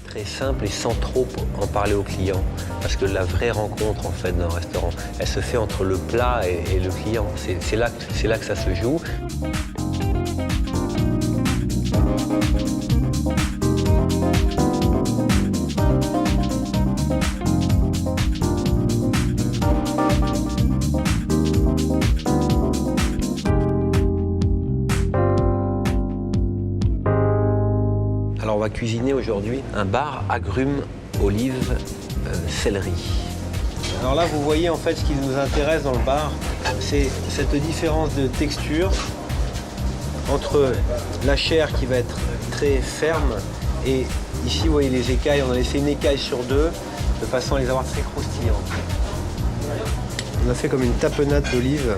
Très simple et sans trop en parler au client. Parce que la vraie rencontre en fait d'un restaurant, elle se fait entre le plat et le client. C'est là que ça se joue. Alors on va cuisiner aujourd'hui un bar agrumes, olives, céleri. Alors là vous voyez en fait ce qui nous intéresse dans le bar, c'est cette différence de texture entre la chair qui va être très ferme et ici vous voyez les écailles, on a laissé une écaille sur deux de façon à les avoir très croustillantes. On a fait comme une tapenade d'olives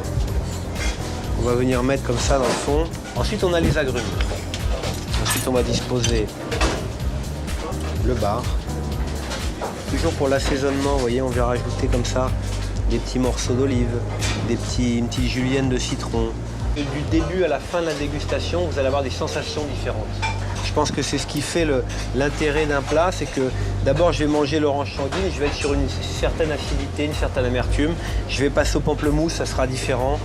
qu'on va venir mettre comme ça dans le fond. Ensuite on a les agrumes. Ensuite, on va disposer le bar. Toujours pour l'assaisonnement, vous voyez, on vient rajouter comme ça des petits morceaux d'olive, une petite julienne de citron. Du début à la fin de la dégustation, vous allez avoir des sensations différentes. Je pense que c'est ce qui fait l'intérêt d'un plat, c'est que d'abord je vais manger l'orange sanguine, je vais être sur une certaine acidité, une certaine amertume. Je vais passer au pamplemousse, ça sera différent.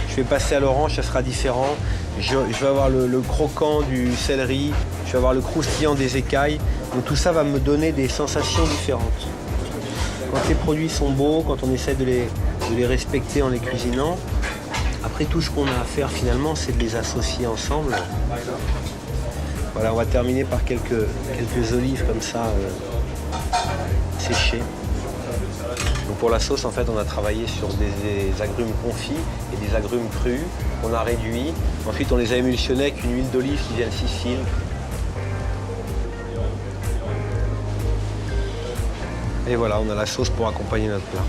Je vais passer à l'orange, ça sera différent. Je vais avoir le croquant du céleri, je vais avoir le croustillant des écailles. Donc tout ça va me donner des sensations différentes. Quand les produits sont beaux, quand on essaie de les respecter en les cuisinant, après tout ce qu'on a à faire finalement, c'est de les associer ensemble. Voilà, on va terminer par quelques olives comme ça, séchées. Donc pour la sauce, en fait, on a travaillé sur des agrumes confits et des agrumes crus qu'on a réduits. Ensuite, on les a émulsionnés avec une huile d'olive qui vient de Sicile. Et voilà, on a la sauce pour accompagner notre plat.